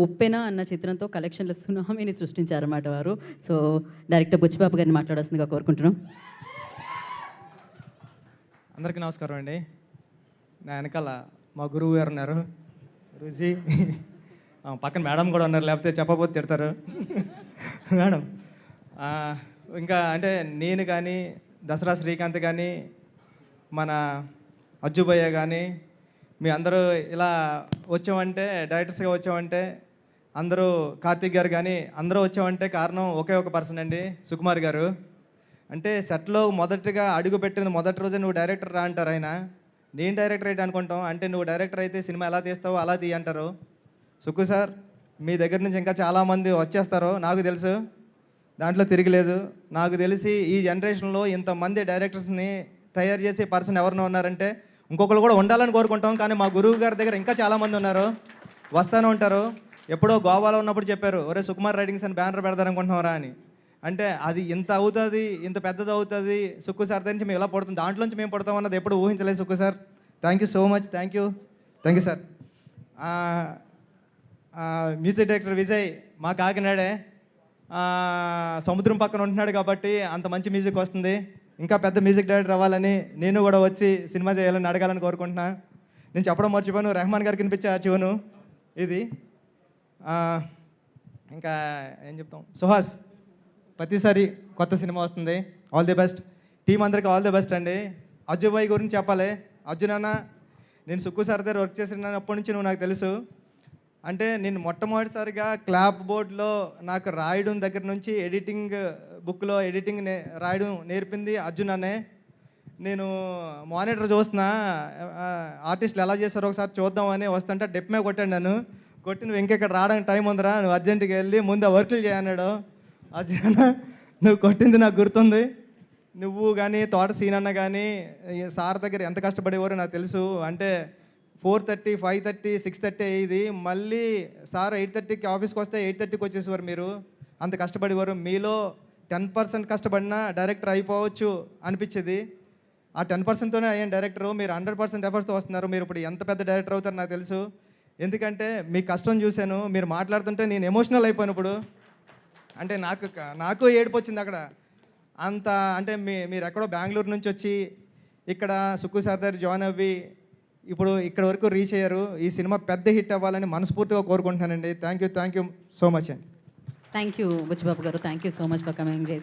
ఉప్పెన అన్న చిత్రంతో కలెక్షన్ల సునామీని సృష్టించారన్నమాట వారు. సో డైరెక్టర్ బుచ్చిబాబు గారిని మాట్లాడాల్సిందిగా కోరుకుంటున్నాం. అందరికీ నమస్కారం అండి. నా వెనకాల మా గురువు గారు ఉన్నారు, రుజి. పక్కన మేడం కూడా ఉన్నారు, లేకపోతే చెప్పబోతే తిడతారు. మేడం ఇంకా అంటే నేను కానీ, దసరా శ్రీకాంత్ కానీ, మన అజ్జుభయ్య కానీ, మీ అందరూ ఇలా వచ్చామంటే, డైరెక్టర్స్గా వచ్చామంటే, అందరూ కార్తీక్ గారు కానీ అందరూ వచ్చామంటే కారణం ఒకే ఒక పర్సన్ అండి, సుకుమార్ గారు. అంటే సెట్లో మొదటిగా అడుగు పెట్టిన మొదటి రోజే నువ్వు డైరెక్టర్ రా అంటారు ఆయన. నేను డైరెక్టర్ అయితే అనుకుంటాం, అంటే నువ్వు డైరెక్టర్ అయితే సినిమా ఎలా తీస్తావో అలా తీ అంటారు. సుక్కు సార్, మీ దగ్గర నుంచి ఇంకా చాలామంది వచ్చేస్తారు నాకు తెలుసు, దాంట్లో తిరగలేదు. నాకు తెలిసి ఈ జనరేషన్లో ఇంతమంది డైరెక్టర్స్ని తయారు చేసే పర్సన్ ఎవరినో ఉన్నారంటే ఇంకొకరు కూడా ఉండాలని కోరుకుంటాం. కానీ మా గురువు గారి దగ్గర ఇంకా చాలామంది ఉన్నారు, వస్తూనే ఉంటారు. ఎప్పుడో గోవాలో ఉన్నప్పుడు చెప్పారు, ఒరే సుకుమార్ రైటింగ్స్ అని బ్యానర్ పెడతారనుకుంటున్నారా అని. అంటే అది ఇంత అవుతుంది, ఇంత పెద్దది అవుతుంది, సుక్కు సార్ దగ్గర నుంచి మేము ఇలా పడుతుంది, దాంట్లోంచి మేము పడతాం అన్నది ఎప్పుడు ఊహించలేదు Sukku sir. Thank you so much. Thank you sir. Music director Vijay మా కాకినాడే, సముద్రం పక్కన ఉంటున్నాడు కాబట్టి అంత మంచి మ్యూజిక్ వస్తుంది. ఇంకా పెద్ద మ్యూజిక్ డైరెక్టర్ అవ్వాలని, నేను కూడా వచ్చి సినిమా చేయాలని అడగాలని కోరుకుంటున్నా. నేను చెప్పడం మర్చిపోయాను, రెహమాన్ గారికి వినిపించే ఆ ట్యూను ఇది. ఇంకా ఏం చెప్తాం, సుహాస్ ప్రతిసారి కొత్త సినిమా వస్తుంది, ఆల్ ది బెస్ట్. టీం అందరికీ ఆల్ ది బెస్ట్ అండి. అజ్జు భాయ్ గురించి చెప్పాలి. అర్జున్ అన్న, నేను సుక్కు సార్ దగ్గర వర్క్ చేసినప్పటి నుంచి నువ్వు నాకు తెలుసు. అంటే నేను మొట్టమొదటిసారిగా క్లాప్ బోర్డ్లో నాకు రాయడం దగ్గర నుంచి ఎడిటింగ్ బుక్లో ఎడిటింగ్ రాయడం నేర్పింది అర్జున్ అనే. నేను మానిటర్ చూస్తున్నా, ఆర్టిస్టులు ఎలా చేస్తారో ఒకసారి చూద్దామని వస్తుంటే డెప్ మీద కొట్టాను. నన్ను కొట్టి, నువ్వు ఇంకెక్కడ రావడానికి టైం ఉందిరా, నువ్వు అర్జెంటుగా వెళ్ళి ముందు ఆ వర్కులు చేయన్నాడు. అర్జున్, నువ్వు కొట్టింది నాకు గుర్తుంది. నువ్వు కానీ తోట సీనన్న కానీ సార్ దగ్గర ఎంత కష్టపడేవారో నాకు తెలుసు. అంటే 4:30, 5:30, 6:30 అయ్యేది, మళ్ళీ సార్ 8:30కి ఆఫీస్కి వస్తే 8:30కి వచ్చేసేవారు. మీరు అంత కష్టపడేవారు. మీలో 10% కష్టపడినా డైరెక్టర్ అయిపోవచ్చు అనిపించేది. ఆ 10%తోనే అయ్యాను డైరెక్టరు. మీరు 100% ఎఫర్ట్స్తో వస్తున్నారు. మీరు ఇప్పుడు ఎంత పెద్ద డైరెక్టర్ అవుతారో నాకు తెలుసు. ఎందుకంటే మీ కష్టం చూశాను. మీరు మాట్లాడుతుంటే నేను ఎమోషనల్ అయిపోయాను ఇప్పుడు. అంటే నాకు ఏడుపు వచ్చింది అక్కడ. అంత అంటే మీరు ఎక్కడో బెంగళూరు నుంచి వచ్చి ఇక్కడ సుక్కు సార్ దగ్గర జాయిన్ అవ్వి ఇప్పుడు ఇక్కడ వరకు రీచ్ అయ్యారు. ఈ సినిమా పెద్ద హిట్ అవ్వాలని మనస్ఫూర్తిగా కోరుకుంటున్నానండి. థ్యాంక్ యూ సో మచ్ అండి. థ్యాంక్ యూ బుచ్చిబాబు గారు. Thank you so much for coming.